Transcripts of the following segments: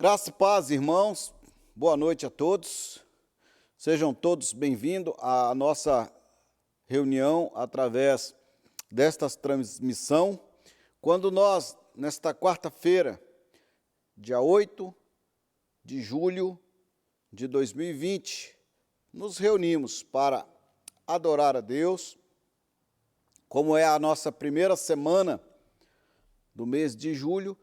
Graça e paz, irmãos. Boa noite a todos. Sejam todos bem-vindos à nossa reunião através desta transmissão. Quando nós, nesta quarta-feira, dia 8 de julho de 2020, nos reunimos para adorar a Deus, como é a nossa primeira semana do mês de julho,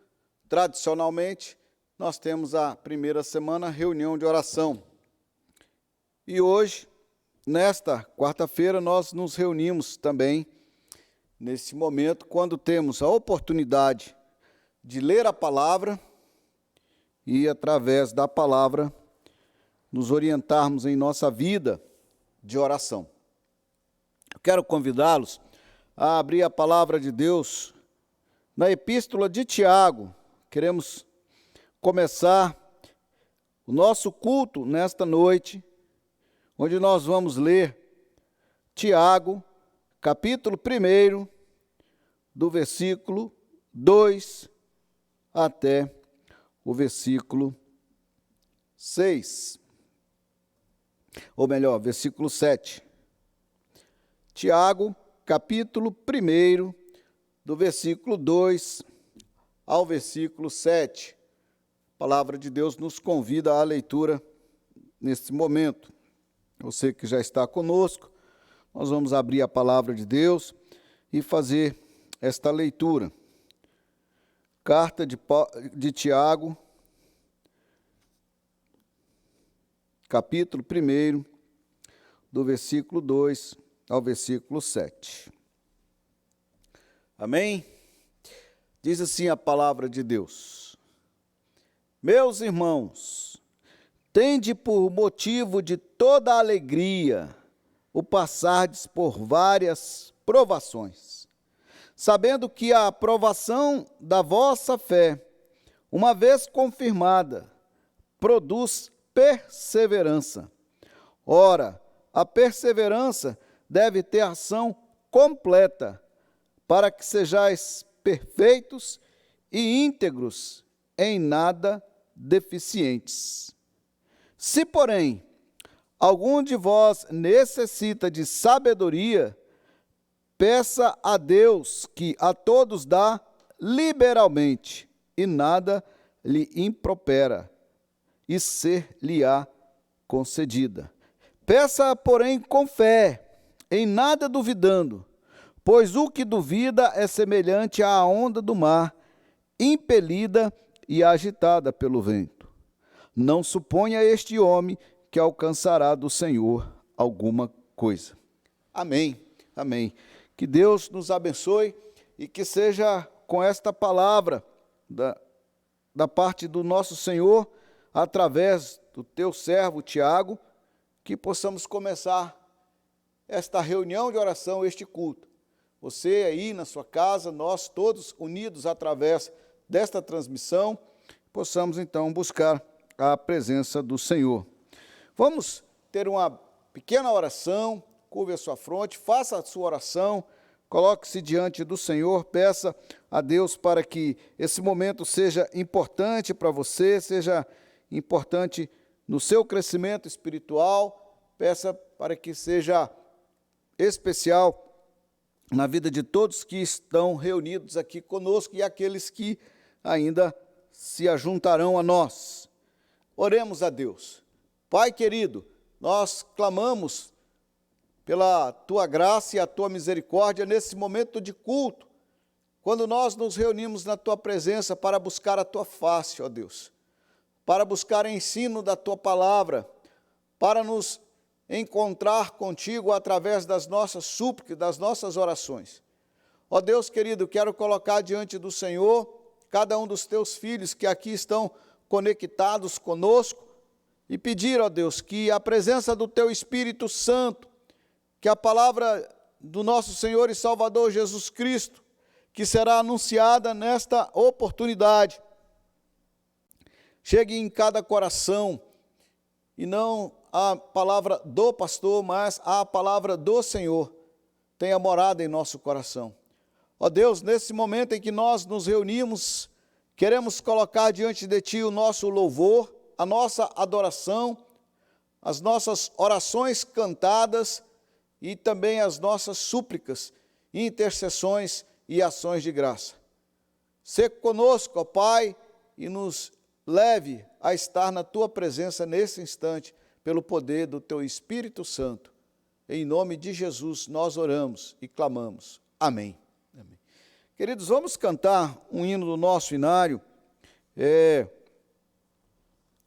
tradicionalmente, nós temos a primeira semana reunião de oração. E hoje, nesta quarta-feira, nós nos reunimos também, nesse momento, quando temos a oportunidade de ler a palavra e, através da palavra, nos orientarmos em nossa vida de oração. Eu quero convidá-los a abrir a palavra de Deus na Epístola de Tiago. Queremos começar o nosso culto nesta noite, onde nós vamos ler Tiago, capítulo 1, do versículo 2 até o versículo 6. Ou melhor, versículo 7. Tiago, capítulo 1, do versículo 2 ao versículo 7. A palavra de Deus nos convida à leitura nesse momento. Você que já está conosco, nós vamos abrir a palavra de Deus e fazer esta leitura. Carta de Tiago, capítulo 1, do versículo 2 ao versículo 7. Amém? Diz assim a palavra de Deus: Meus irmãos, tende por motivo de toda alegria o passardes por várias provações, sabendo que a aprovação da vossa fé, uma vez confirmada, produz perseverança. Ora, a perseverança deve ter ação completa, para que sejais perfeitos e íntegros, em nada deficientes. Se, porém, algum de vós necessita de sabedoria, peça a Deus, que a todos dá liberalmente, e nada lhe impropera, e ser-lhe-á concedida. Peça, porém, com fé, em nada duvidando, pois o que duvida é semelhante à onda do mar, impelida e agitada pelo vento. Não suponha este homem que alcançará do Senhor alguma coisa. Amém, amém. Que Deus nos abençoe e que seja com esta palavra da parte do nosso Senhor, através do teu servo Tiago, que possamos começar esta reunião de oração, este culto. Você aí na sua casa, nós todos unidos através desta transmissão, possamos então buscar a presença do Senhor. Vamos ter uma pequena oração, curve a sua fronte, faça a sua oração, coloque-se diante do Senhor, peça a Deus para que esse momento seja importante para você, seja importante no seu crescimento espiritual, peça para que seja especial na vida de todos que estão reunidos aqui conosco e aqueles que ainda se ajuntarão a nós. Oremos a Deus. Pai querido, nós clamamos pela Tua graça e a Tua misericórdia nesse momento de culto, quando nós nos reunimos na Tua presença para buscar a Tua face, ó Deus, para buscar ensino da Tua palavra, para nos encontrar contigo através das nossas súplicas, das nossas orações. Ó Deus querido, quero colocar diante do Senhor cada um dos teus filhos que aqui estão conectados conosco e pedir, ó Deus, que a presença do teu Espírito Santo, que a palavra do nosso Senhor e Salvador Jesus Cristo, que será anunciada nesta oportunidade, chegue em cada coração e não a palavra do pastor, mas a palavra do Senhor tenha morada em nosso coração. Ó Deus, nesse momento em que nós nos reunimos, queremos colocar diante de Ti o nosso louvor, a nossa adoração, as nossas orações cantadas e também as nossas súplicas, intercessões e ações de graça. Sê conosco, ó Pai, e nos leve a estar na Tua presença nesse instante, pelo poder do Teu Espírito Santo. Em nome de Jesus nós oramos e clamamos. Amém. Amém. Queridos, vamos cantar um hino do nosso inário,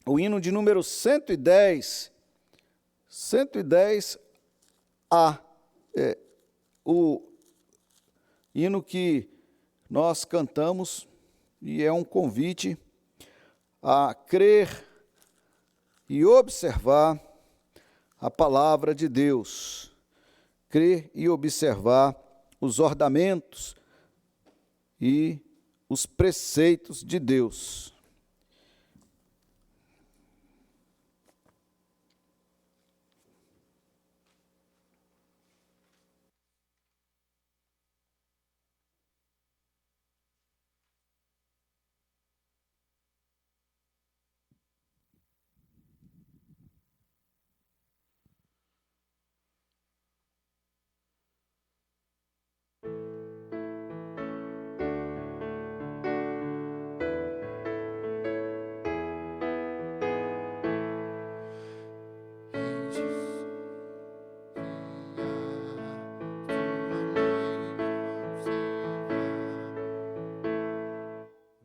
o hino de número 110, 110A, o hino que nós cantamos e é um convite a crer e observar a palavra de Deus, crer e observar os ornamentos e os preceitos de Deus.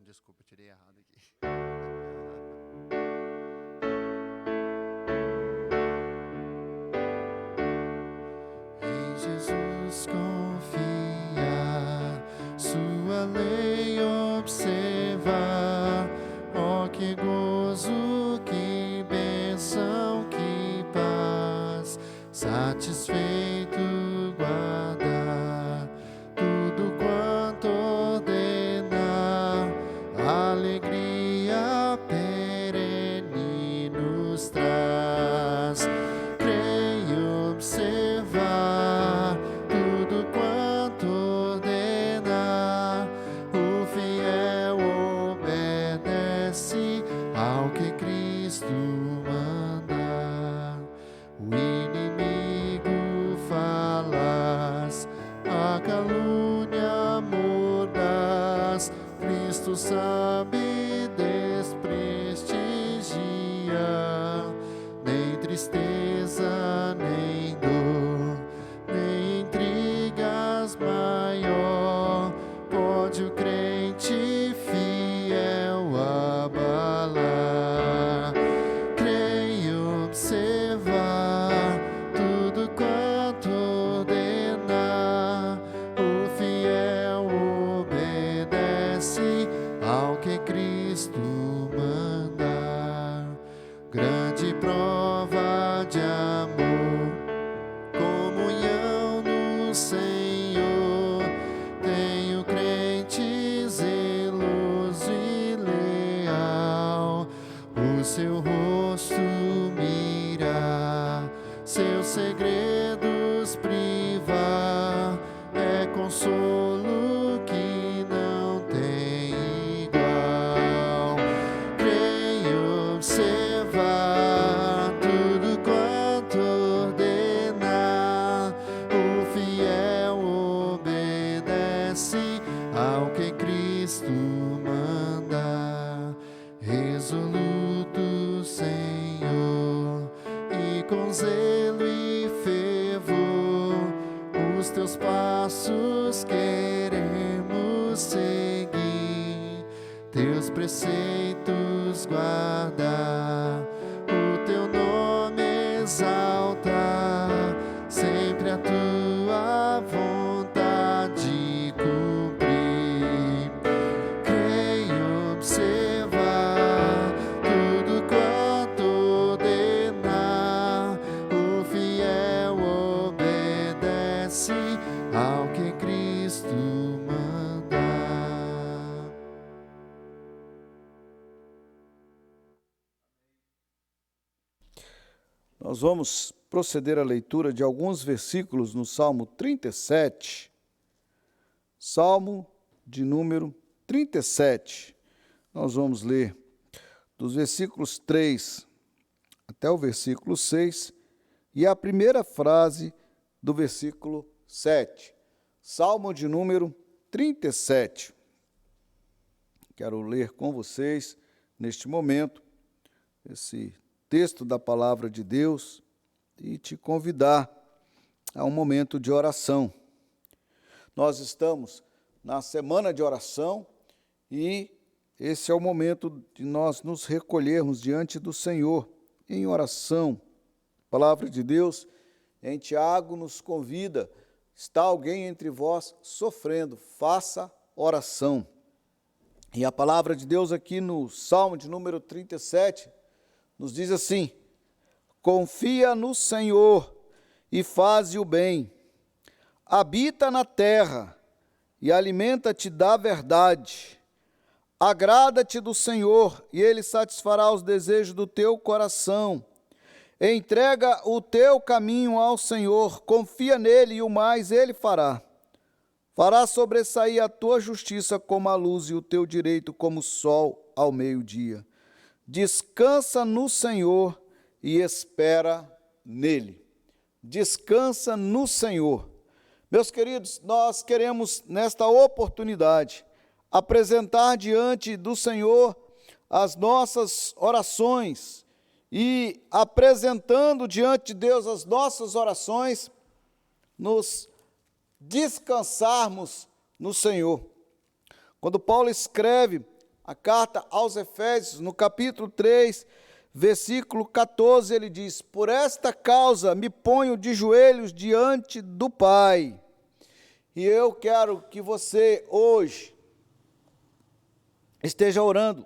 Desculpa, tirei errado aqui. Em Jesus confia, sua lei observa. Oh, que gozo, que bênção, que paz. Satisfeito guarda tudo quanto ordena. Alegria perene nos traz. Creio observar tudo quanto ordena. O fiel obedece ao que Cristo manda. O inimigo falas, a calúnia mordaz. Cristo sabe desprestigia, nem tristeza, nem dor, nem intrigas maior, pode o crente fiel abalar. Creio observar tudo quanto ordena, o fiel obedece ao que Cristo manda. Grande prova de amor, comunhão no Senhor, tem o crente zeloso e leal. O seu rosto mira, seus segredos privar, é consolo que não tem igual. Creio observar tudo quanto ordena, o fiel obedece ao que Cristo manda. Resoluto, Senhor, e com zelo e fervor, os teus passos queremos seguir, teus preceitos guardar, o teu nome exaltar, sempre a tua vontade cumprir. Creio observar tudo quanto ordena, o fiel obedece ao que Cristo manda. Nós vamos proceder à leitura de alguns versículos no Salmo 37. Salmo de número 37. nós vamos ler dos versículos 3 até o versículo 6 e a primeira frase do versículo 7. Salmo de número 37. Quero ler com vocês, neste momento, esse texto da palavra de Deus e te convidar a um momento de oração. Nós estamos na semana de oração e esse é o momento de nós nos recolhermos diante do Senhor em oração. A palavra de Deus em Tiago nos convida: está alguém entre vós sofrendo, faça oração. E a palavra de Deus aqui no Salmo de número 37 nos diz assim: confia no Senhor e faze o bem, habita na terra e alimenta-te da verdade. Agrada-te do Senhor e Ele satisfará os desejos do teu coração. Entrega o teu caminho ao Senhor, confia nele e o mais Ele fará. Fará sobressair a tua justiça como a luz e o teu direito como o sol ao meio-dia. Descansa no Senhor e espera nele. Descansa no Senhor. Meus queridos, nós queremos nesta oportunidade apresentar diante do Senhor as nossas orações e apresentando diante de Deus as nossas orações, nos descansarmos no Senhor. Quando Paulo escreve a carta aos Efésios, no capítulo 3, versículo 14, ele diz: por esta causa me ponho de joelhos diante do Pai. E eu quero que você hoje esteja orando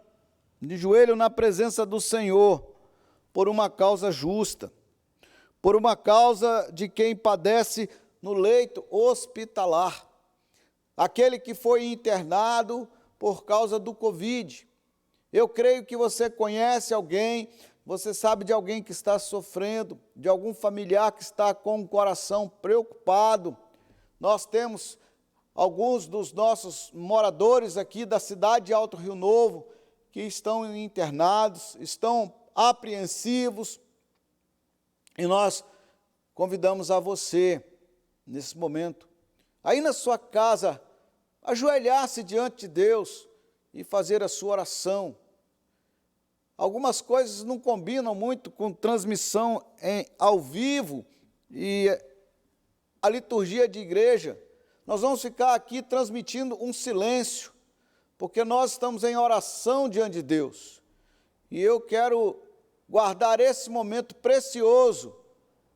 de joelho na presença do Senhor por uma causa justa, por uma causa de quem padece no leito hospitalar, aquele que foi internado por causa do Covid. Eu creio que você conhece alguém, você sabe de alguém que está sofrendo, de algum familiar que está com o coração preocupado. Nós temos alguns dos nossos moradores aqui da cidade de Alto Rio Novo que estão internados, estão apreensivos, e nós convidamos a você, nesse momento, aí na sua casa, ajoelhar-se diante de Deus e fazer a sua oração. Algumas coisas não combinam muito com transmissão ao vivo e a liturgia de igreja. Nós vamos ficar aqui transmitindo um silêncio, porque nós estamos em oração diante de Deus. E eu quero guardar esse momento precioso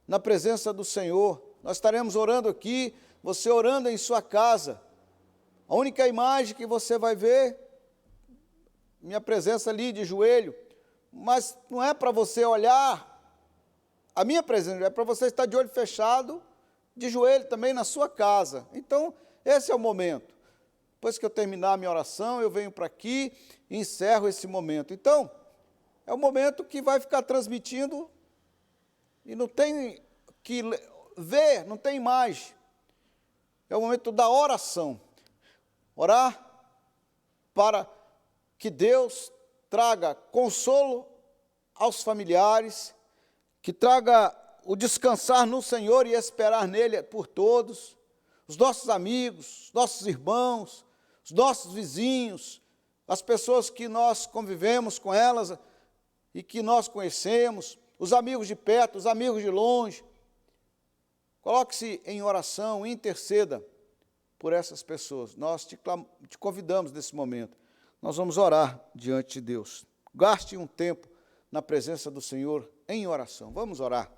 na presença do Senhor. Nós estaremos orando aqui, você orando em sua casa. A única imagem que você vai ver, minha presença ali de joelho, mas não é para você olhar a minha presença, é para você estar de olho fechado, de joelho também na sua casa. Então, esse é o momento. Depois que eu terminar a minha oração, eu venho para aqui e encerro esse momento. Então, é o momento que vai ficar transmitindo e não tem que ver, não tem imagem. É o momento da oração. Orar para que Deus traga consolo aos familiares, que traga o descansar no Senhor e esperar nele por todos, os nossos amigos, nossos irmãos, os nossos vizinhos, as pessoas que nós convivemos com elas e que nós conhecemos, os amigos de perto, os amigos de longe. Coloque-se em oração, interceda por essas pessoas. Nós te convidamos nesse momento. Nós vamos orar diante de Deus. Gaste um tempo na presença do Senhor em oração. Vamos orar.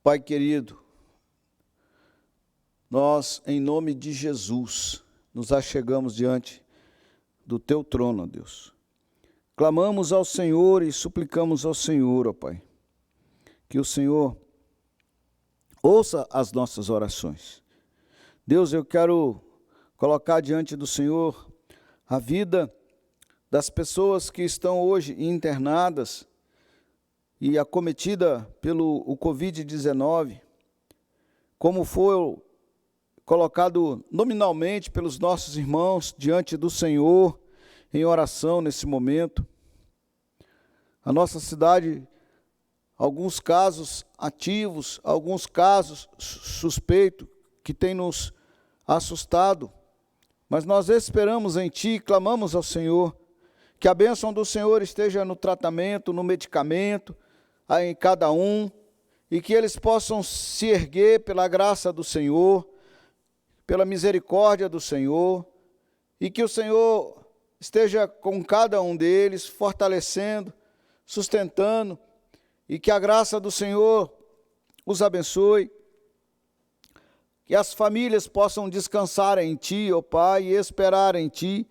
Pai querido, nós, em nome de Jesus, nos achegamos diante do Teu trono, ó Deus. Clamamos ao Senhor e suplicamos ao Senhor, ó Pai, que o Senhor ouça as nossas orações. Deus, eu quero colocar diante do Senhor a vida das pessoas que estão hoje internadas e acometida pelo Covid-19, como foi colocado nominalmente pelos nossos irmãos diante do Senhor em oração nesse momento. A nossa cidade, alguns casos ativos, alguns casos suspeitos que têm nos assustado, mas nós esperamos em Ti, clamamos ao Senhor, que a bênção do Senhor esteja no tratamento, no medicamento, em cada um, e que eles possam se erguer pela graça do Senhor, pela misericórdia do Senhor, e que o Senhor esteja com cada um deles, fortalecendo, sustentando, e que a graça do Senhor os abençoe, que as famílias possam descansar em Ti, ó Pai, e esperar em Ti,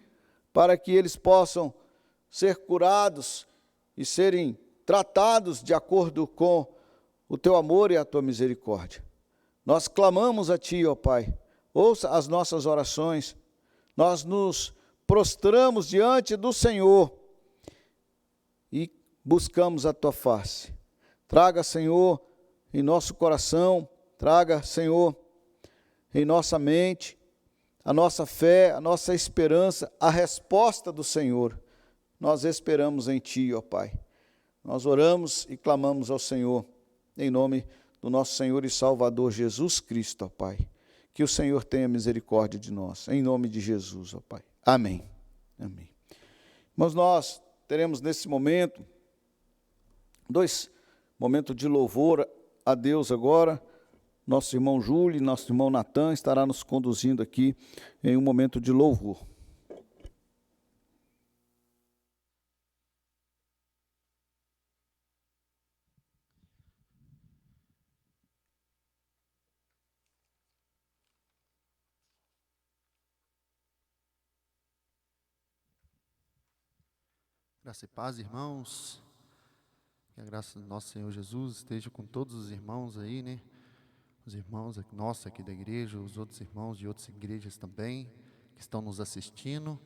para que eles possam ser curados e serem tratados de acordo com o Teu amor e a Tua misericórdia. Nós clamamos a Ti, ó Pai, ouça as nossas orações, nós nos prostramos diante do Senhor e buscamos a Tua face. Traga, Senhor, em nosso coração, traga, Senhor, em nossa mente, a nossa fé, a nossa esperança, a resposta do Senhor. Nós esperamos em Ti, ó Pai. Nós oramos e clamamos ao Senhor, em nome do nosso Senhor e Salvador Jesus Cristo, ó Pai. Que o Senhor tenha misericórdia de nós, em nome de Jesus, ó Pai. Amém. Amém. Mas nós teremos nesse momento, 2 momentos de louvor a Deus agora. Nosso irmão Júlio e nosso irmão Natan estará nos conduzindo aqui em um momento de louvor. Graça e paz, irmãos. Que a graça do nosso Senhor Jesus esteja com todos os irmãos aí, né? Os irmãos nossos aqui da igreja, os outros irmãos de outras igrejas também, que estão nos assistindo.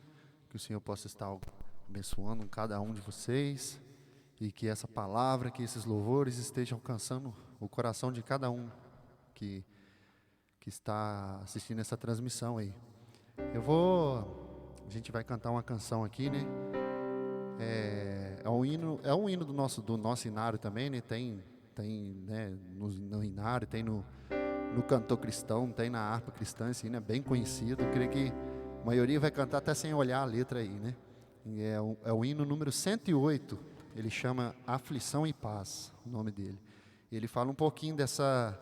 Que o Senhor possa estar abençoando cada um de vocês. E que essa palavra, que esses louvores estejam alcançando o coração de cada um que está assistindo essa transmissão aí. A gente vai cantar uma canção aqui, né? É um hino do nosso inário também, né? Tem né, no inário, tem no cantor cristão, tem na harpa cristã, esse hino é bem conhecido. Eu creio que a maioria vai cantar até sem olhar a letra aí, né? E é o hino número 108, ele chama Aflição e Paz, o nome dele. Ele fala um pouquinho dessa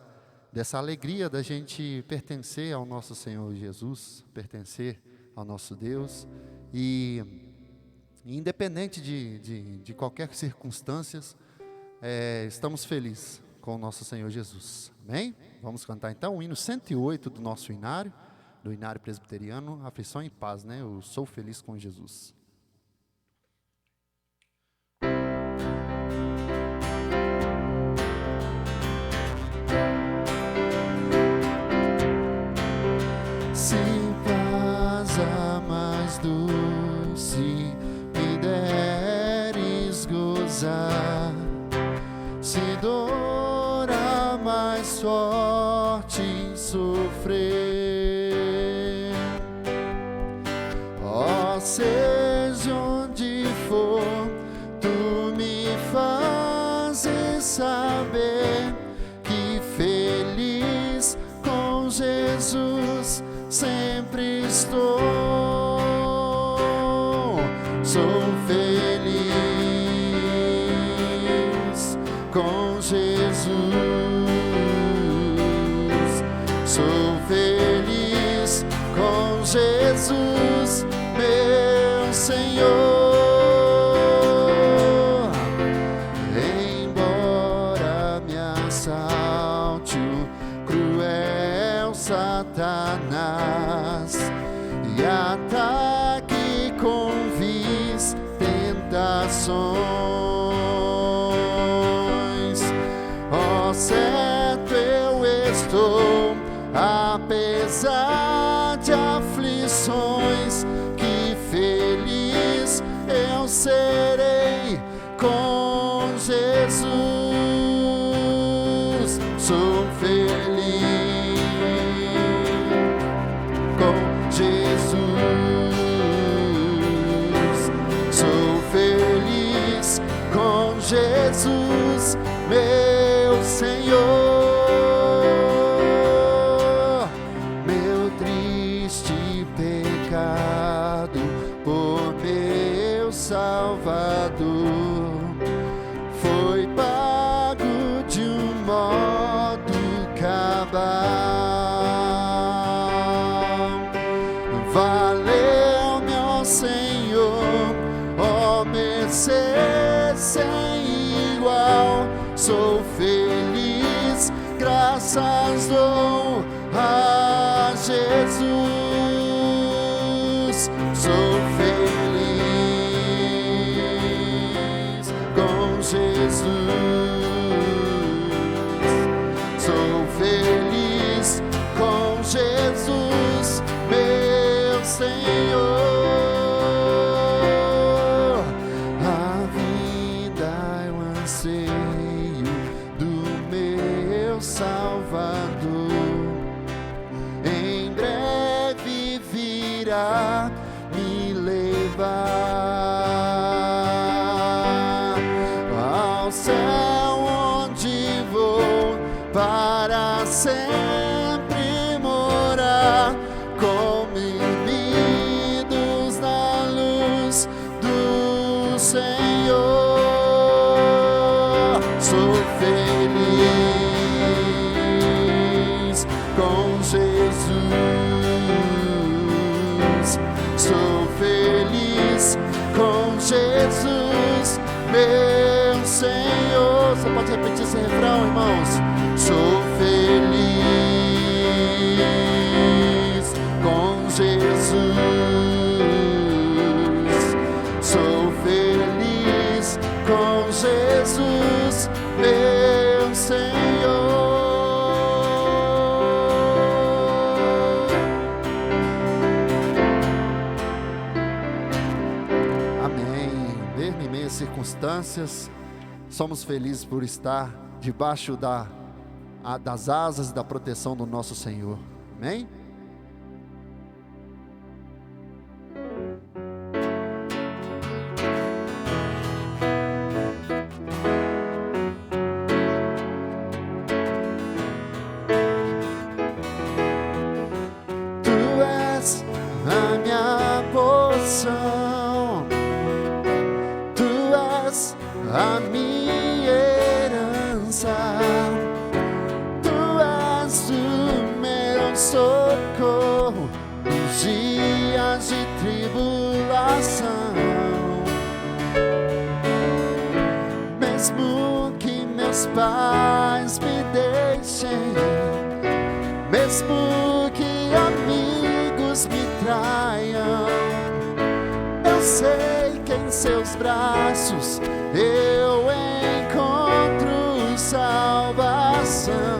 alegria da gente pertencer ao nosso Senhor Jesus, pertencer ao nosso Deus, e independente de qualquer circunstâncias, estamos felizes com o nosso Senhor Jesus. Amém? Vamos cantar então o hino 108 do nosso inário, do inário presbiteriano, Aflição e Paz, né? Eu sou feliz com Jesus. Se paz a mais doce me deres gozar, se dor a mais forte sofrer, ó, seja onde for, tu me fazes saber que feliz com Jesus sempre estou. Sou feliz com Jesus, sou feliz com Jesus, meu Senhor. Embora me assalte Satanás e ataque com vis tentações. Ó, certo eu estou, apesar de aflições, que feliz eu serei com Jesus. Sou feliz com Jesus. Sou feliz com Jesus, meu Senhor. Meu triste pecado por meu Salvador foi pago de um modo cabal. Valeu-me, ó Senhor, ó mercê sem igual. Sou feliz, graças dou a Jesus. Sou feliz com Jesus. Sou feliz com Jesus, meu Senhor. A vida é o anseio do meu Salvador. Em breve virá me levar ao céu, onde vou para sempre morar, comidos na luz do Senhor. Sou feliz com Jesus. Sou feliz com Jesus, meu Senhor. Você pode repetir esse refrão, irmãos? Sou feliz com Jesus. Sou feliz com Jesus, meu Senhor. Amém. Mesmo em meio às circunstâncias, somos felizes por estar debaixo das asas e da proteção do nosso Senhor. Amém? Tu és a minha porção, tu és a minha herança, tu és o meu socorro nos dias de tribulação. Mesmo que meus pais me deixem, mesmo que amigos me traiam, eu sei que em seus braços eu encontro salvação.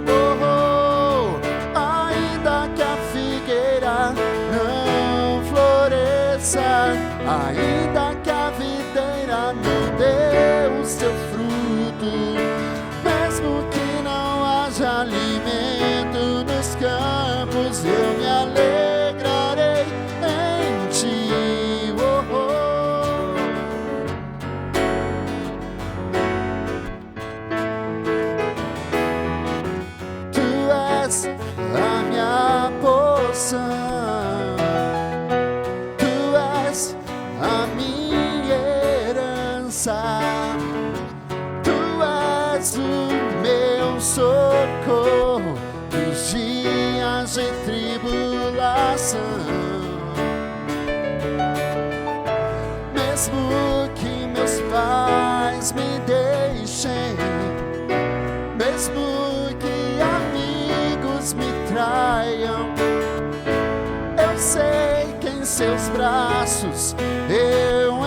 Oh, oh, ainda que a figueira não floresça, ainda que a videira não dê o seu fruto, mesmo que não haja alimento nos campos, eu me alegrarei em ti. Oh, oh. Tu és a minha porção, tu és a minha herança, tu és o meu socorro nos dias de tribulação. Mesmo que meus pais me deixem, mesmo que amigos me traiam, braços eu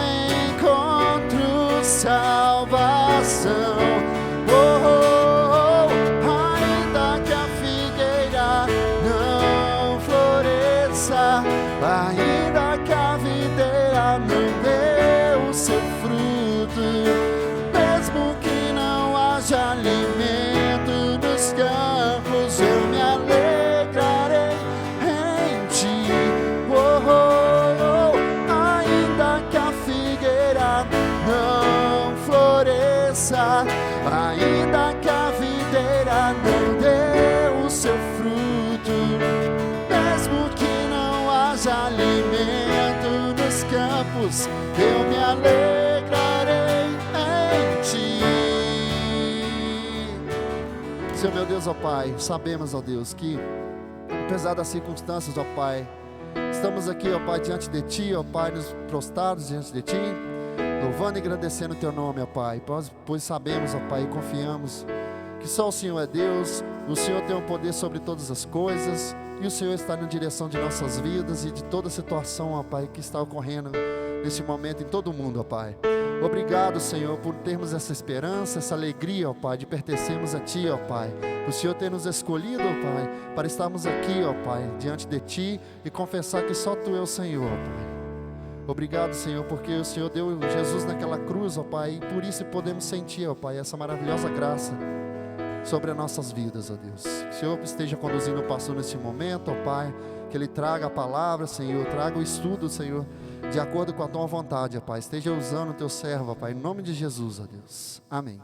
encontro salvação. Oh, oh, oh, ainda que a figueira não floresça, ainda que a videira não dê o seu fruto, mesmo que não haja alimento nos campos, eu me alegrarei em ti. Oh, oh, oh, ainda que a figueira não floresça, ainda que a videira não dê o seu fruto, mesmo que não haja alimento nos campos, eu me alegrarei em ti. Senhor meu Deus, ó Pai, sabemos, ó Deus, que apesar das circunstâncias, ó Pai, estamos aqui, ó Pai, diante de Ti, ó Pai, nos prostrados diante de Ti, louvando e agradecendo o Teu nome, ó Pai, pois sabemos, ó Pai, e confiamos que só o Senhor é Deus, o Senhor tem o poder sobre todas as coisas, e o Senhor está na direção de nossas vidas e de toda a situação, ó Pai, que está ocorrendo nesse momento em todo o mundo, ó Pai. Obrigado, Senhor, por termos essa esperança, essa alegria, ó Pai, de pertencermos a Ti, ó Pai. O Senhor ter nos escolhido, ó Pai, para estarmos aqui, ó Pai, diante de Ti e confessar que só Tu é o Senhor, ó Pai. Obrigado, Senhor, porque o Senhor deu Jesus naquela cruz, ó Pai, e por isso podemos sentir, ó Pai, essa maravilhosa graça sobre as nossas vidas, ó Deus. Que o Senhor esteja conduzindo o pastor nesse momento, ó Pai, que ele traga a palavra, Senhor, traga o estudo, Senhor, de acordo com a Tua vontade, ó Pai. Esteja usando o Teu servo, ó Pai, em nome de Jesus, ó Deus. Amém.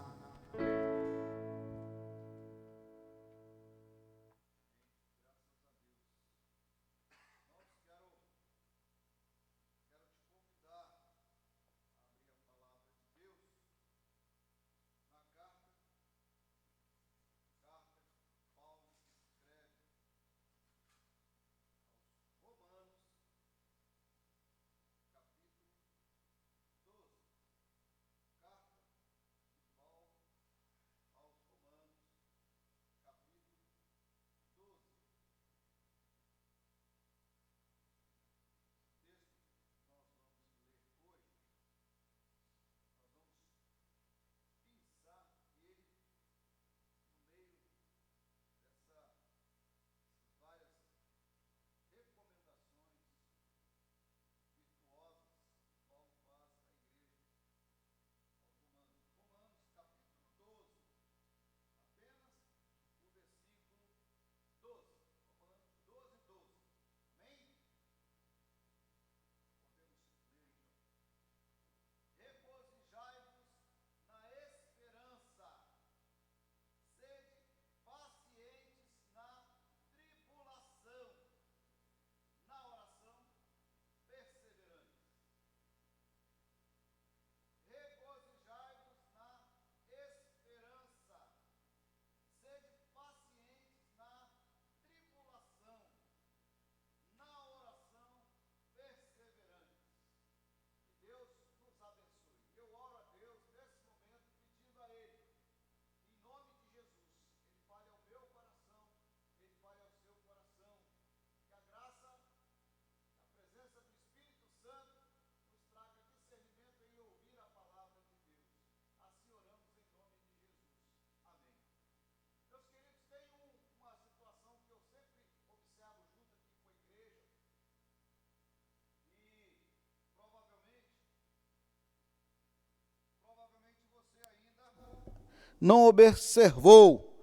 Não observou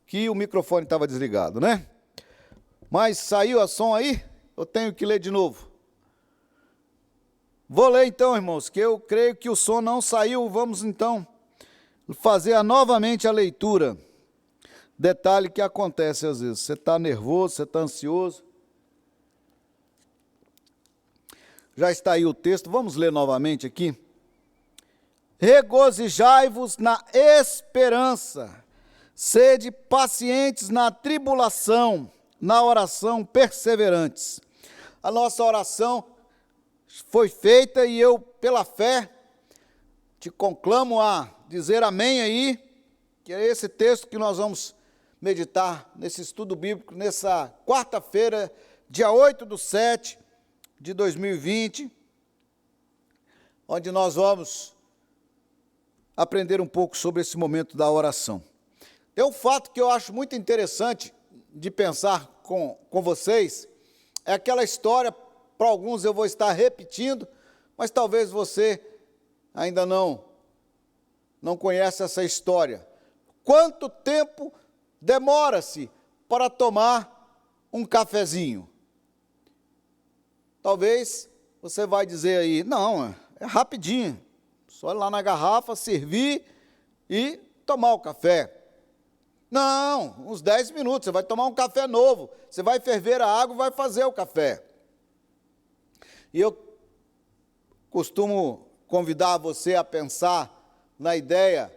que o microfone estava desligado, né? Mas saiu a som aí? Eu tenho que ler de novo. Vou ler então, irmãos, que eu creio que o som não saiu. Vamos então fazer novamente a leitura. Detalhe que acontece às vezes. Você está nervoso, você está ansioso. Já está aí o texto. Vamos ler novamente aqui. Regozijai-vos na esperança, sede pacientes na tribulação, na oração perseverantes. A nossa oração foi feita e eu, pela fé, te conclamo a dizer amém aí, que é esse texto que nós vamos meditar nesse estudo bíblico, nessa quarta-feira, dia 8/7 de 2020, onde nós vamos aprender um pouco sobre esse momento da oração. Tem um fato que eu acho muito interessante de pensar com vocês, é aquela história, para alguns eu vou estar repetindo, mas talvez você ainda não conhece essa história. Quanto tempo demora-se para tomar um cafezinho? Talvez você vai dizer aí, não, é rapidinho, só ir lá na garrafa, servir e tomar o café. Não, uns 10 minutos, você vai tomar um café novo, você vai ferver a água e vai fazer o café. E eu costumo convidar você a pensar na ideia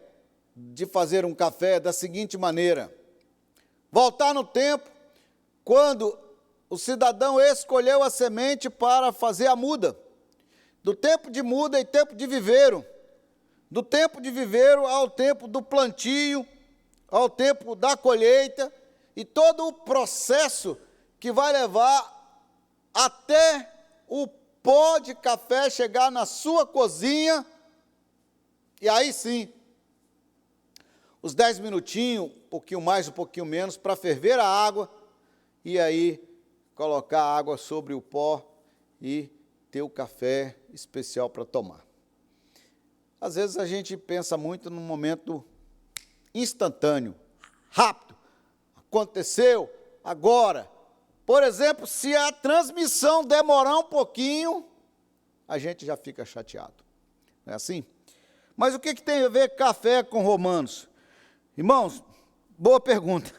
de fazer um café da seguinte maneira: voltar no tempo, quando o cidadão escolheu a semente para fazer a muda, do tempo de muda e tempo de viveiro, do tempo de viveiro ao tempo do plantio, ao tempo da colheita, e todo o processo que vai levar até o pó de café chegar na sua cozinha, e aí sim, os 10 minutinhos, um pouquinho mais, um pouquinho menos, para ferver a água, e aí colocar a água sobre o pó e ter o café especial para tomar. Às vezes a gente pensa muito num momento instantâneo, rápido, aconteceu agora. Por exemplo, se a transmissão demorar um pouquinho, a gente já fica chateado. Não é assim? Mas o que tem a ver café com Romanos? Irmãos, boa pergunta.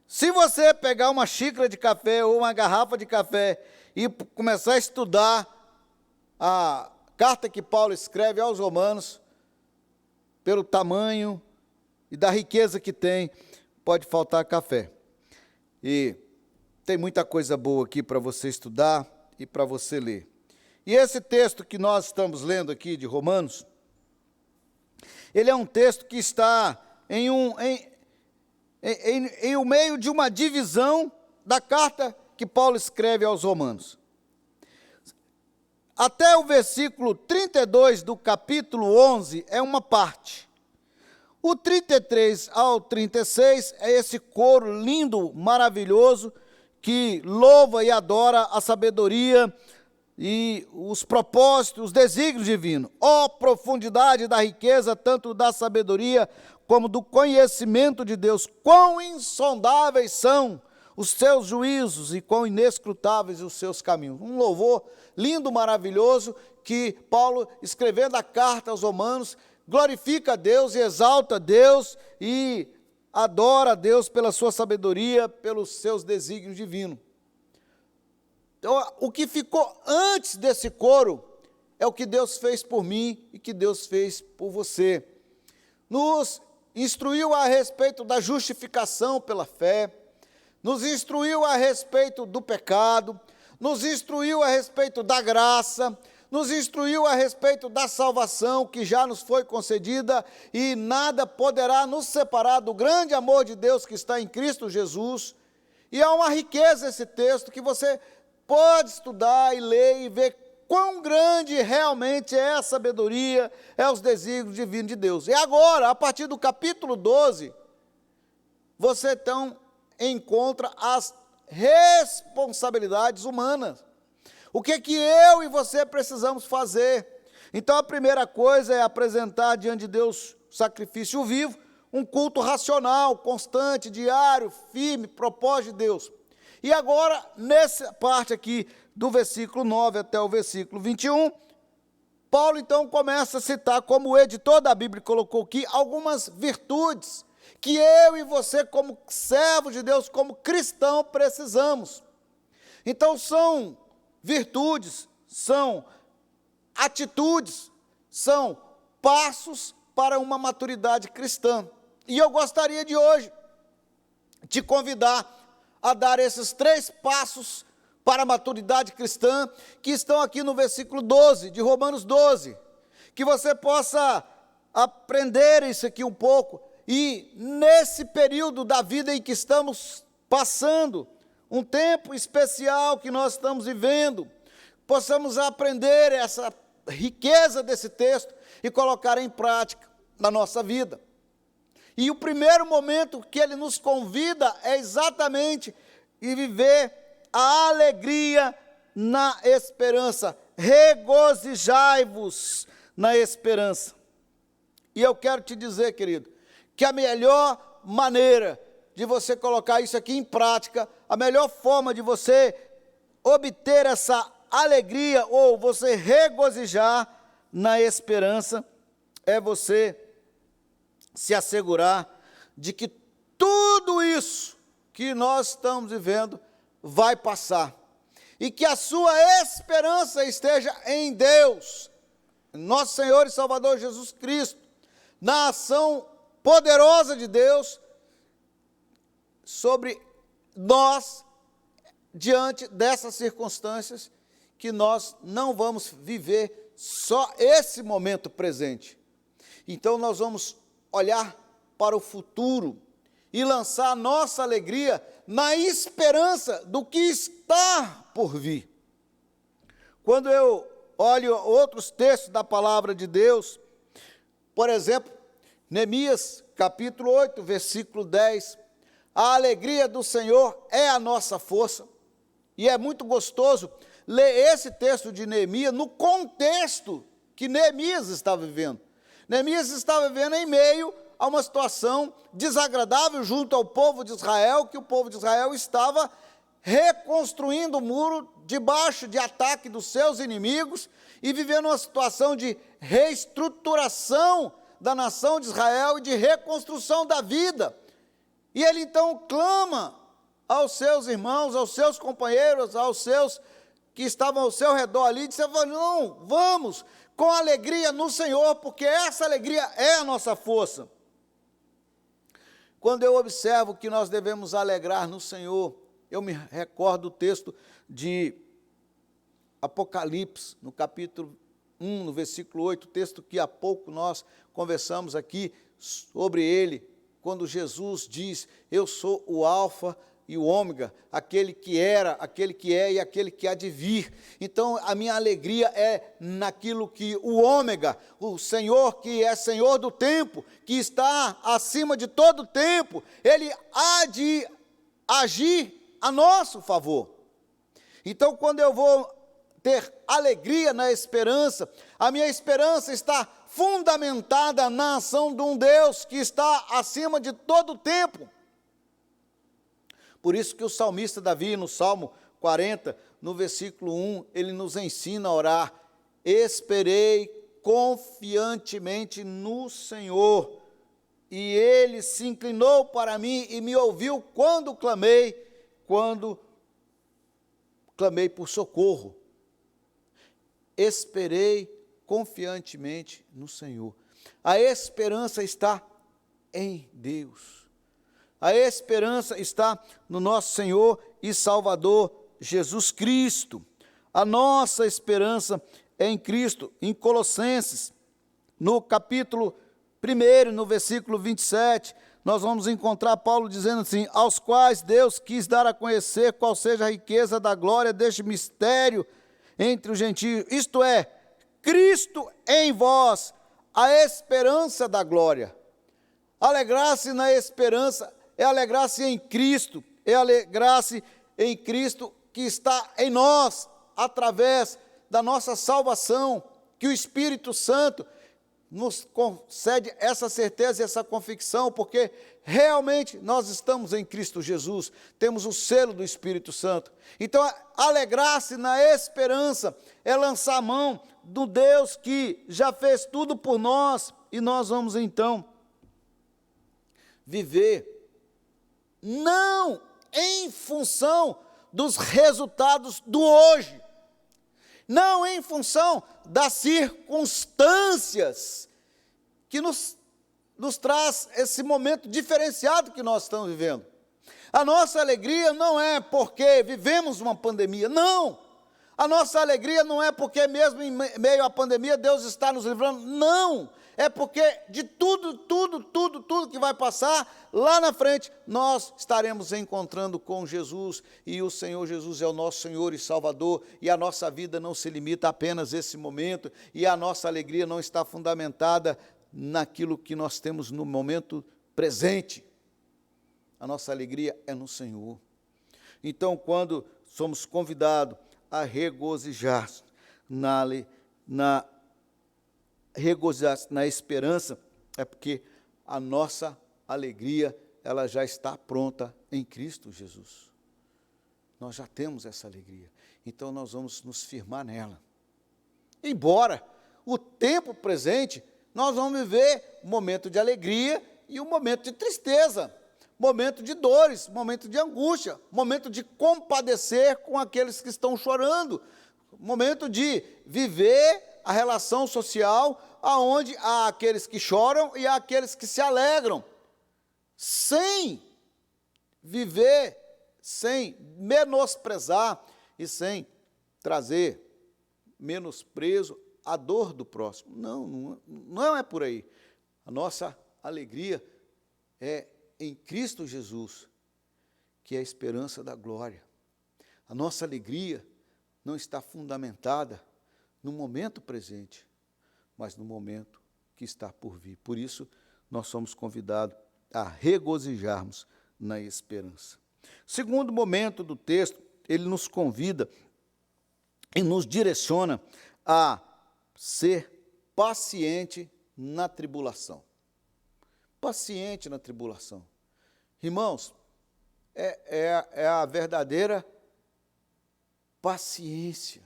Se você pegar uma xícara de café ou uma garrafa de café e começar a estudar a carta que Paulo escreve aos Romanos, pelo tamanho e da riqueza que tem, pode faltar café. E tem muita coisa boa aqui para você estudar e para você ler. E esse texto que nós estamos lendo aqui de Romanos, ele é um texto que está em o meio de uma divisão da carta que Paulo escreve aos Romanos. Até o versículo 32 do capítulo 11 é uma parte. O 33 ao 36 é esse coro lindo, maravilhoso, que louva e adora a sabedoria e os propósitos, os desígnios divinos. Ó profundidade da riqueza, tanto da sabedoria como do conhecimento de Deus, quão insondáveis são os seus juízos e quão inescrutáveis os seus caminhos. Um louvor lindo, maravilhoso, que Paulo, escrevendo a carta aos Romanos, glorifica a Deus e exalta a Deus e adora a Deus pela sua sabedoria, pelos seus desígnios divinos. Então, o que ficou antes desse coro é o que Deus fez por mim e que Deus fez por você. Nos instruiu a respeito da justificação pela fé, nos instruiu a respeito do pecado, nos instruiu a respeito da graça, nos instruiu a respeito da salvação que já nos foi concedida, e nada poderá nos separar do grande amor de Deus que está em Cristo Jesus. E há uma riqueza esse texto que você pode estudar e ler e ver quão grande realmente é a sabedoria, é os desígnios divinos de Deus. E agora, a partir do capítulo 12, você então encontra as responsabilidades humanas. O que eu e você precisamos fazer? Então a primeira coisa é apresentar diante de Deus sacrifício vivo, um culto racional, constante, diário, firme, propósito de Deus. E agora, nessa parte aqui, do versículo 9 até o versículo 21, Paulo então começa a citar, como o editor da Bíblia colocou aqui, algumas virtudes que eu e você, como servos de Deus, como cristão, precisamos. Então são virtudes, são atitudes, são passos para uma maturidade cristã. E eu gostaria de hoje te convidar a dar esses 3 passos para a maturidade cristã, que estão aqui no versículo 12, de Romanos 12, que você possa aprender isso aqui um pouco, e nesse período da vida em que estamos passando, um tempo especial que nós estamos vivendo, possamos aprender essa riqueza desse texto e colocar em prática na nossa vida. E o primeiro momento que ele nos convida é exatamente viver a alegria na esperança. Regozijai-vos na esperança. E eu quero te dizer, querido, que a melhor maneira de você colocar isso aqui em prática, a melhor forma de você obter essa alegria ou você regozijar na esperança é você se assegurar de que tudo isso que nós estamos vivendo vai passar e que a sua esperança esteja em Deus, nosso Senhor e Salvador Jesus Cristo, na ação poderosa de Deus sobre nós, diante dessas circunstâncias, que nós não vamos viver só esse momento presente. Então nós vamos olhar para o futuro e lançar a nossa alegria na esperança do que está por vir. Quando eu olho outros textos da palavra de Deus, por exemplo, Neemias, capítulo 8, versículo 10, a alegria do Senhor é a nossa força. E é muito gostoso ler esse texto de Neemias no contexto que Neemias estava vivendo. Neemias estava vivendo em meio a uma situação desagradável junto ao povo de Israel, que o povo de Israel estava reconstruindo o muro debaixo de ataque dos seus inimigos e vivendo uma situação de reestruturação da nação de Israel e de reconstrução da vida. E ele então clama aos seus irmãos, aos seus companheiros, aos seus que estavam ao seu redor ali, dizendo: não, vamos com alegria no Senhor, porque essa alegria é a nossa força. Quando eu observo que nós devemos alegrar no Senhor, eu me recordo do texto de Apocalipse, no capítulo 1, no versículo 8, texto que há pouco nós conversamos aqui sobre ele, quando Jesus diz: eu sou o alfa e o ômega, aquele que era, aquele que é e aquele que há de vir. Então a minha alegria é naquilo que o ômega, o Senhor que é Senhor do tempo, que está acima de todo o tempo, ele há de agir a nosso favor. Então quando eu vou ter alegria na esperança, a minha esperança está fundamentada na ação de um Deus que está acima de todo o tempo. Por isso que o salmista Davi, no Salmo 40, no versículo 1, ele nos ensina a orar: esperei confiantemente no Senhor, e ele se inclinou para mim e me ouviu quando clamei por socorro. Esperei confiantemente no Senhor. A esperança está em Deus. A esperança está no nosso Senhor e Salvador Jesus Cristo. A nossa esperança é em Cristo. Em Colossenses, no capítulo 1, no versículo 27, nós vamos encontrar Paulo dizendo assim: aos quais Deus quis dar a conhecer qual seja a riqueza da glória deste mistério entre os gentios, isto é, Cristo em vós, a esperança da glória. Alegrar-se na esperança é alegrar-se em Cristo, é alegrar-se em Cristo que está em nós, através da nossa salvação, que o Espírito Santo nos concede essa certeza e essa convicção, porque realmente nós estamos em Cristo Jesus, temos o selo do Espírito Santo. Então, alegrar-se na esperança é lançar a mão do Deus que já fez tudo por nós, e nós vamos então viver não em função dos resultados do hoje, não em função das circunstâncias que nos traz esse momento diferenciado que nós estamos vivendo. A nossa alegria não é porque vivemos uma pandemia, não. A nossa alegria não é porque mesmo em meio à pandemia Deus está nos livrando, não. É porque de tudo tudo que vai passar, lá na frente nós estaremos encontrando com Jesus, e o Senhor Jesus é o nosso Senhor e Salvador, e a nossa vida não se limita a apenas esse momento, e a nossa alegria não está fundamentada naquilo que nós temos no momento presente. A nossa alegria é no Senhor. Então, quando somos convidados a regozijar-nos na esperança, é porque a nossa alegria, ela já está pronta em Cristo Jesus. Nós já temos essa alegria, então nós vamos nos firmar nela. Embora o tempo presente, nós vamos viver um momento de alegria e um momento de tristeza, momento de dores, momento de angústia, momento de compadecer com aqueles que estão chorando, momento de viver a relação social, aonde há aqueles que choram e há aqueles que se alegram, sem viver, sem menosprezar e sem trazer menosprezo à dor do próximo. Não é por aí. A nossa alegria é em Cristo Jesus, que é a esperança da glória. A nossa alegria não está fundamentada no momento presente, mas no momento que está por vir. Por isso, nós somos convidados a regozijarmos na esperança. Segundo momento do texto, ele nos convida e nos direciona a ser paciente na tribulação. Paciente na tribulação. Irmãos, é a verdadeira paciência,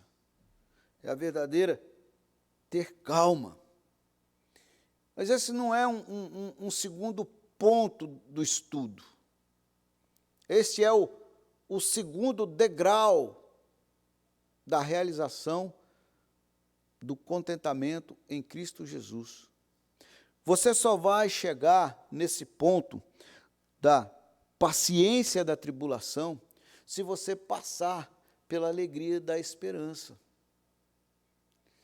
é a verdadeira ter calma. Mas esse não é um segundo ponto do estudo. Este é o segundo degrau da realização do contentamento em Cristo Jesus. Você só vai chegar nesse ponto da paciência da tribulação se você passar pela alegria da esperança.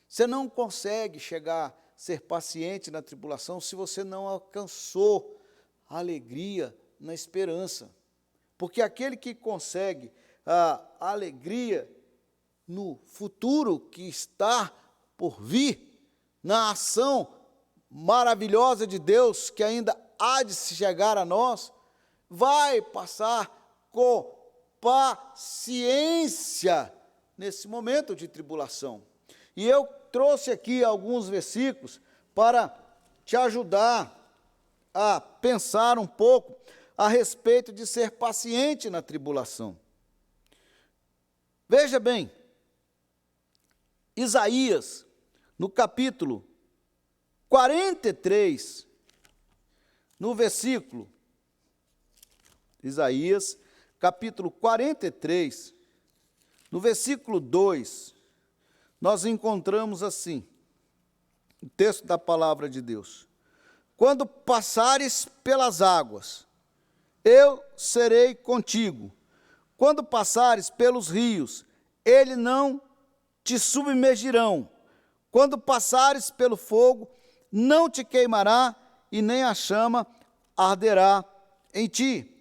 Você não consegue chegar a ser paciente na tribulação se você não alcançou a alegria na esperança. Porque aquele que consegue a alegria no futuro que está por vir, na ação maravilhosa de Deus que ainda há de se chegar a nós, vai passar com paciência nesse momento de tribulação. E eu trouxe aqui alguns versículos para te ajudar a pensar um pouco a respeito de ser paciente na tribulação. Veja bem, Isaías, no capítulo 43, no versículo, Isaías, capítulo 43, no versículo 2, nós encontramos assim, o texto da palavra de Deus: quando passares pelas águas, eu serei contigo. Quando passares pelos rios, eles não te submergirão. Quando passares pelo fogo, não te queimará, e nem a chama arderá em ti.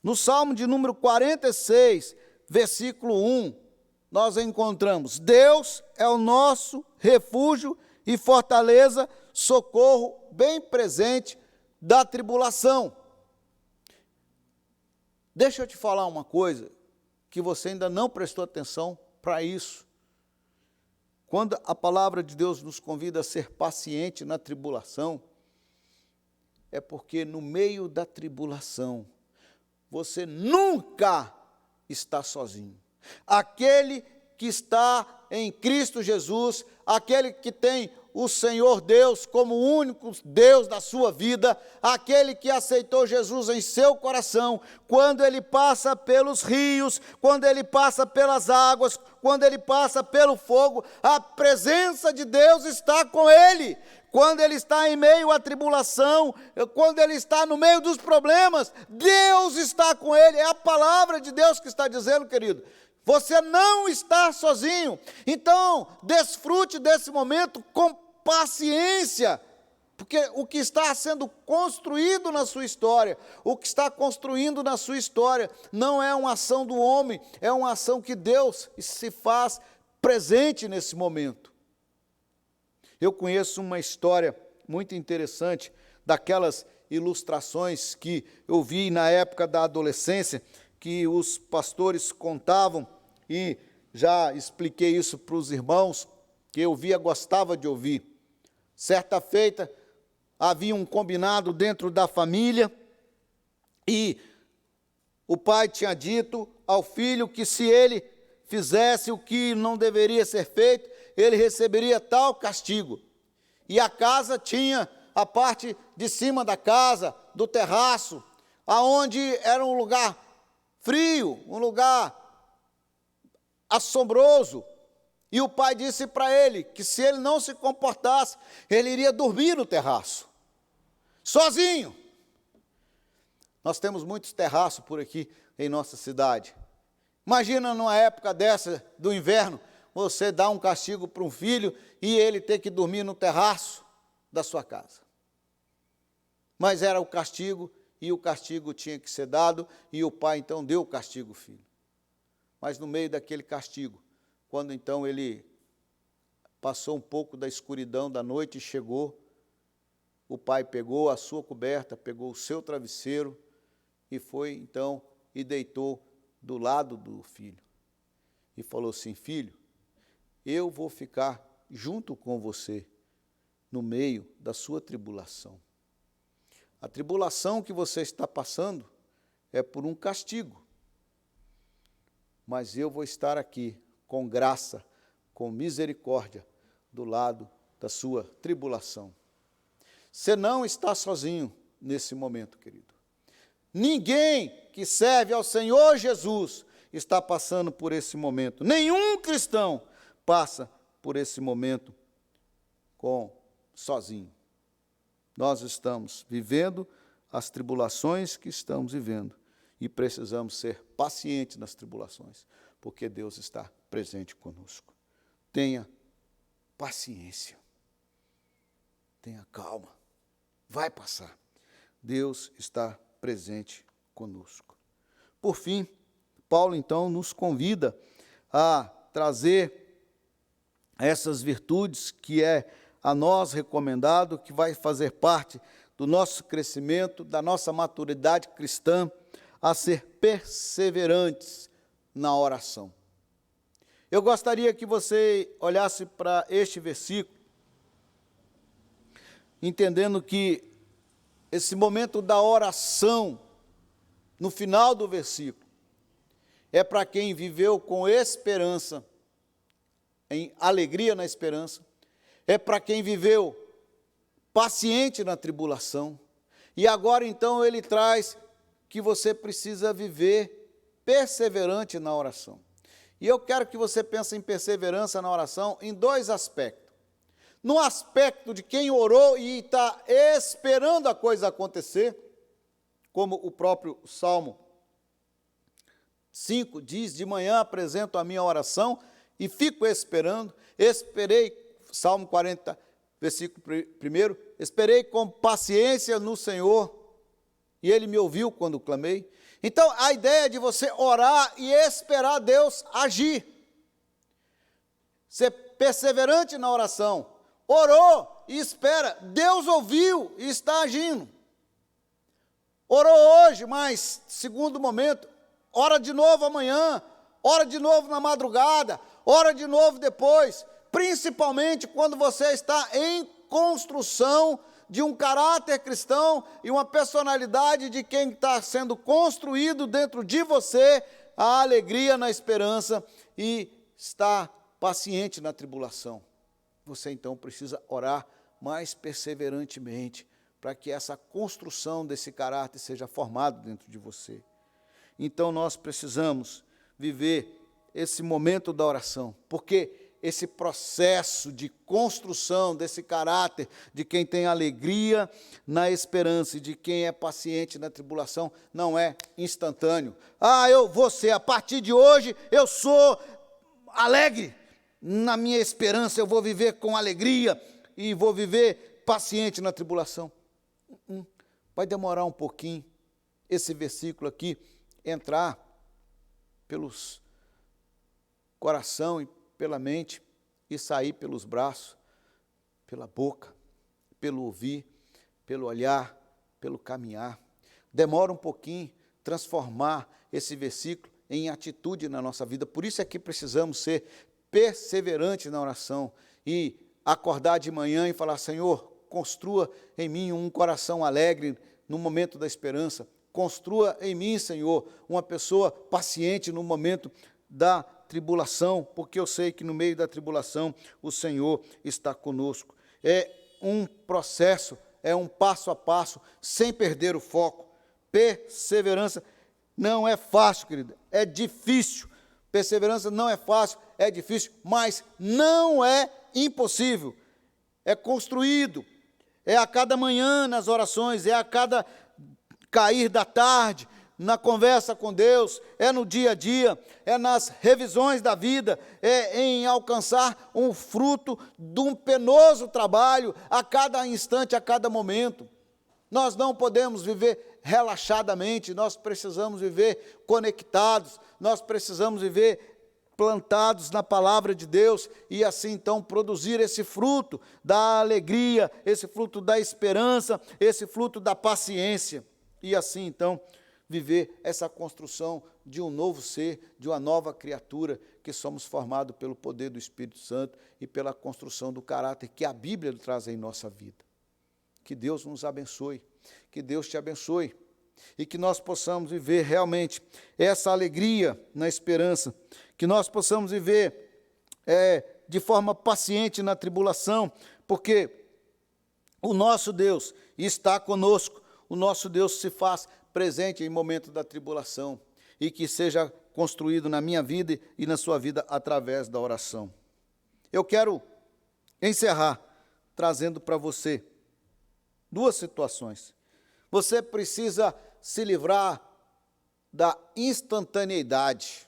No Salmo de número 46, versículo 1, nós encontramos: Deus é o nosso refúgio e fortaleza, socorro bem presente da tribulação. Deixa eu te falar uma coisa, que você ainda não prestou atenção para isso. Quando a palavra de Deus nos convida a ser paciente na tribulação, é porque no meio da tribulação, você nunca está sozinho. Aquele que está em Cristo Jesus, aquele que tem o Senhor Deus como o único Deus da sua vida, aquele que aceitou Jesus em seu coração, quando ele passa pelos rios, quando ele passa pelas águas, quando ele passa pelo fogo, a presença de Deus está com ele. Quando ele está em meio à tribulação, quando ele está no meio dos problemas, Deus está com ele. É a palavra de Deus que está dizendo, querido. Você não está sozinho. Então, desfrute desse momento com paciência, Porque o que está sendo construído na sua história, o que está construindo na sua história, não é uma ação do homem, é uma ação que Deus se faz presente nesse momento. Eu conheço uma história muito interessante, daquelas ilustrações que eu vi na época da adolescência, que os pastores contavam, e já expliquei isso para os irmãos, que eu via, gostava de ouvir. Certa feita, havia um combinado dentro da família, e o pai tinha dito ao filho que se ele fizesse o que não deveria ser feito, ele receberia tal castigo. E a casa tinha a parte de cima da casa, do terraço, aonde era um lugar frio, um lugar assombroso. E o pai disse para ele que se ele não se comportasse, ele iria dormir no terraço, sozinho. Nós temos muitos terraços por aqui em nossa cidade. Imagina numa época dessa, do inverno, você dá um castigo para um filho e ele ter que dormir no terraço da sua casa. Mas era o castigo, e o castigo tinha que ser dado, e o pai então deu o castigo ao filho. Mas no meio daquele castigo, quando então ele passou um pouco da escuridão da noite e chegou, o pai pegou a sua coberta, pegou o seu travesseiro e foi então e deitou do lado do filho. E falou assim: filho, eu vou ficar junto com você no meio da sua tribulação. A tribulação que você está passando é por um castigo, mas eu vou estar aqui com graça, com misericórdia, do lado da sua tribulação. Você não está sozinho nesse momento, querido. Ninguém que serve ao Senhor Jesus está passando por esse momento. Nenhum cristão passa por esse momento sozinho. Nós estamos vivendo as tribulações que estamos vivendo e precisamos ser pacientes nas tribulações, porque Deus está presente conosco. Tenha paciência, tenha calma, vai passar. Deus está presente conosco. Por fim, Paulo então nos convida a trazer essas virtudes que é a nós recomendado, que vai fazer parte do nosso crescimento, da nossa maturidade cristã, a ser perseverantes na oração. Eu gostaria que você olhasse para este versículo, entendendo que esse momento da oração, no final do versículo, é para quem viveu com esperança, em alegria na esperança, é para quem viveu paciente na tribulação, e agora então ele traz que você precisa viver perseverante na oração. E eu quero que você pense em perseverança na oração em dois aspectos. No aspecto de quem orou e está esperando a coisa acontecer, como o próprio Salmo 5 diz: de manhã apresento a minha oração e fico esperando. Esperei, Salmo 40, versículo 1, esperei com paciência no Senhor, e Ele me ouviu quando clamei. Então, a ideia de você orar e esperar Deus agir. Ser perseverante na oração. Orou e espera, Deus ouviu e está agindo. Orou hoje, mas, segundo momento, ora de novo amanhã, ora de novo na madrugada, ora de novo depois, principalmente quando você está em construção de um caráter cristão e uma personalidade de quem está sendo construído dentro de você, a alegria na esperança e está paciente na tribulação. Você então precisa orar mais perseverantemente para que essa construção desse caráter seja formado dentro de você. Então nós precisamos viver esse momento da oração, porque esse processo de construção desse caráter de quem tem alegria na esperança e de quem é paciente na tribulação não é instantâneo. Eu vou ser, a partir de hoje, eu sou alegre na minha esperança, eu vou viver com alegria e vou viver paciente na tribulação. Vai demorar um pouquinho esse versículo aqui entrar pelos coração e pela mente e sair pelos braços, pela boca, pelo ouvir, pelo olhar, pelo caminhar. Demora um pouquinho transformar esse versículo em atitude na nossa vida. Por isso é que precisamos ser perseverantes na oração e acordar de manhã e falar: Senhor, construa em mim um coração alegre no momento da esperança. Construa em mim, Senhor, uma pessoa paciente no momento da tribulação, porque eu sei que no meio da tribulação o Senhor está conosco. É um processo, é um passo a passo, sem perder o foco. Perseverança não é fácil, querido, é difícil. Perseverança não é fácil, é difícil, mas não é impossível. É construído, é a cada manhã nas orações, é a cada cair da tarde, na conversa com Deus, é no dia a dia, é nas revisões da vida, é em alcançar um fruto de um penoso trabalho a cada instante, a cada momento. Nós não podemos viver relaxadamente, nós precisamos viver conectados, nós precisamos viver plantados na palavra de Deus e assim então produzir esse fruto da alegria, esse fruto da esperança, esse fruto da paciência. E assim, então, viver essa construção de um novo ser, de uma nova criatura, que somos formados pelo poder do Espírito Santo e pela construção do caráter que a Bíblia traz em nossa vida. Que Deus nos abençoe, que Deus te abençoe, e que nós possamos viver realmente essa alegria na esperança, que nós possamos viver de forma paciente na tribulação, porque o nosso Deus está conosco. O nosso Deus se faz presente em momento da tribulação e que seja construído na minha vida e na sua vida através da oração. Eu quero encerrar trazendo para você duas situações. Você precisa se livrar da instantaneidade.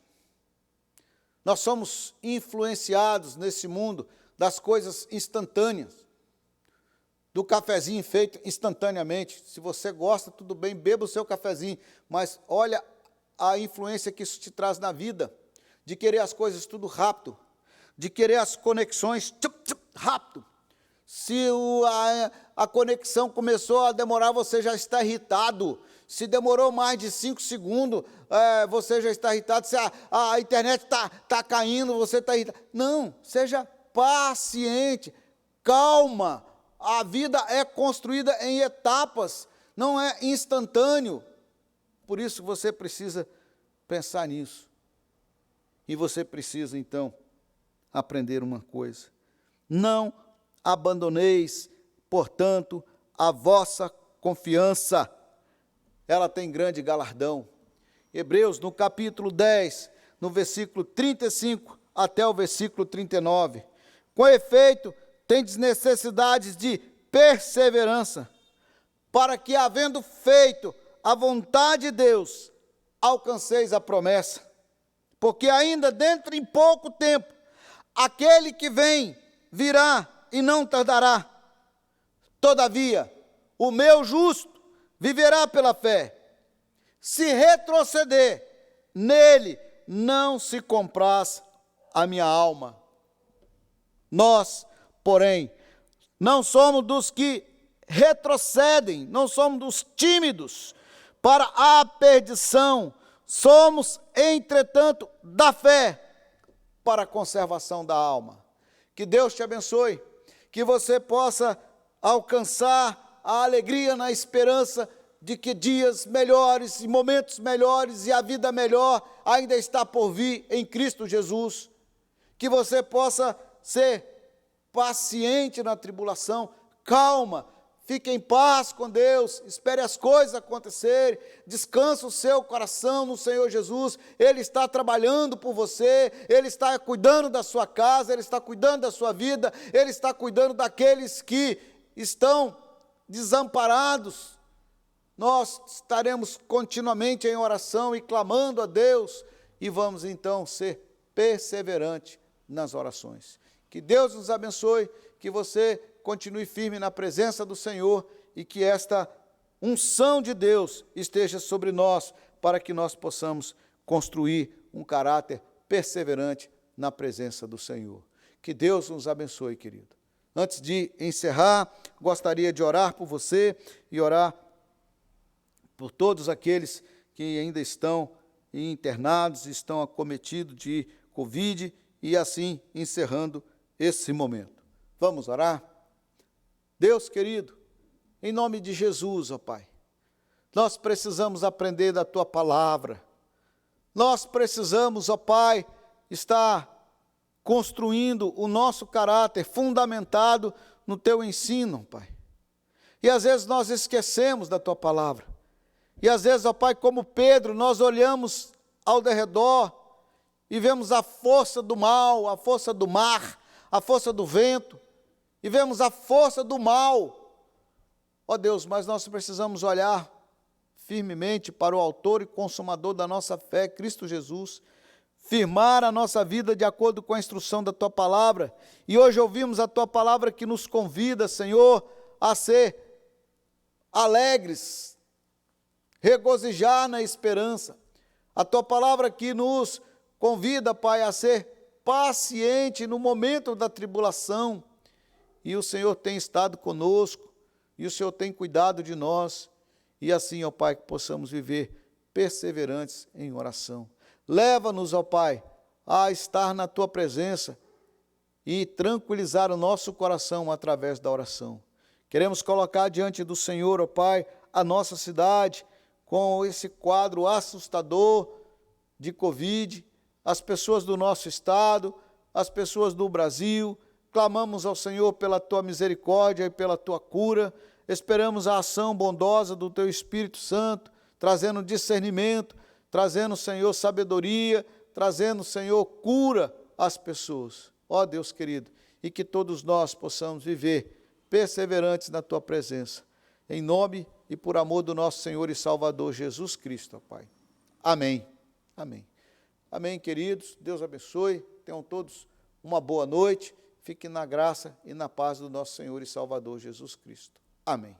Nós somos influenciados nesse mundo das coisas instantâneas. Do cafezinho feito instantaneamente. Se você gosta, tudo bem, beba o seu cafezinho, mas olha a influência que isso te traz na vida, de querer as coisas tudo rápido, de querer as conexões rápido. Se a conexão começou a demorar, você já está irritado. Se demorou mais de 5 segundos, você já está irritado. Se a internet está caindo, você está irritado. Não, seja paciente, calma. A vida é construída em etapas, não é instantâneo. Por isso você precisa pensar nisso. E você precisa, então, aprender uma coisa. Não abandoneis, portanto, a vossa confiança. Ela tem grande galardão. Hebreus, no capítulo 10, no versículo 35 até o versículo 39. Com efeito, tendes necessidades de perseverança, para que, havendo feito a vontade de Deus, alcanceis a promessa. Porque ainda dentro em pouco tempo, aquele que vem virá e não tardará. Todavia, o meu justo viverá pela fé. Se retroceder, nele não se compraz a minha alma. Nós, porém, não somos dos que retrocedem, não somos dos tímidos para a perdição, somos, entretanto, da fé para a conservação da alma. Que Deus te abençoe, que você possa alcançar a alegria na esperança de que dias melhores e momentos melhores e a vida melhor ainda está por vir em Cristo Jesus. Que você possa ser paciente na tribulação, calma, fique em paz com Deus, espere as coisas acontecerem, descansa o seu coração no Senhor Jesus. Ele está trabalhando por você, Ele está cuidando da sua casa, Ele está cuidando da sua vida, Ele está cuidando daqueles que estão desamparados. Nós estaremos continuamente em oração e clamando a Deus, e vamos então ser perseverantes nas orações. Que Deus nos abençoe, que você continue firme na presença do Senhor e que esta unção de Deus esteja sobre nós, para que nós possamos construir um caráter perseverante na presença do Senhor. Que Deus nos abençoe, querido. Antes de encerrar, gostaria de orar por você e orar por todos aqueles que ainda estão internados, estão acometidos de Covid, e assim encerrando esse momento. Vamos orar? Deus querido, em nome de Jesus, ó Pai, nós precisamos aprender da Tua palavra. Nós precisamos, ó Pai, estar construindo o nosso caráter fundamentado no Teu ensino, Pai. E às vezes nós esquecemos da Tua palavra. E às vezes, ó Pai, como Pedro, nós olhamos ao derredor e vemos a força do mal, a força do mar, a força do vento, e vemos a força do mal. Ó Deus, mas nós precisamos olhar firmemente para o autor e consumador da nossa fé, Cristo Jesus, firmar a nossa vida de acordo com a instrução da Tua palavra. E hoje ouvimos a Tua palavra que nos convida, Senhor, a ser alegres, regozijar na esperança. A Tua palavra que nos convida, Pai, a ser paciente no momento da tribulação. E o Senhor tem estado conosco, e o Senhor tem cuidado de nós. E assim, ó Pai, que possamos viver perseverantes em oração. Leva-nos, ó Pai, a estar na Tua presença e tranquilizar o nosso coração através da oração. Queremos colocar diante do Senhor, ó Pai, a nossa cidade, com esse quadro assustador de Covid, as pessoas do nosso estado, as pessoas do Brasil. Clamamos ao Senhor pela Tua misericórdia e pela Tua cura. Esperamos a ação bondosa do Teu Espírito Santo, trazendo discernimento, trazendo, Senhor, sabedoria, trazendo, Senhor, cura às pessoas. Ó Deus querido, e que todos nós possamos viver perseverantes na Tua presença. Em nome e por amor do nosso Senhor e Salvador Jesus Cristo, ó Pai. Amém. Amém. Amém, queridos. Deus abençoe. Tenham todos uma boa noite. Fiquem na graça e na paz do nosso Senhor e Salvador Jesus Cristo. Amém.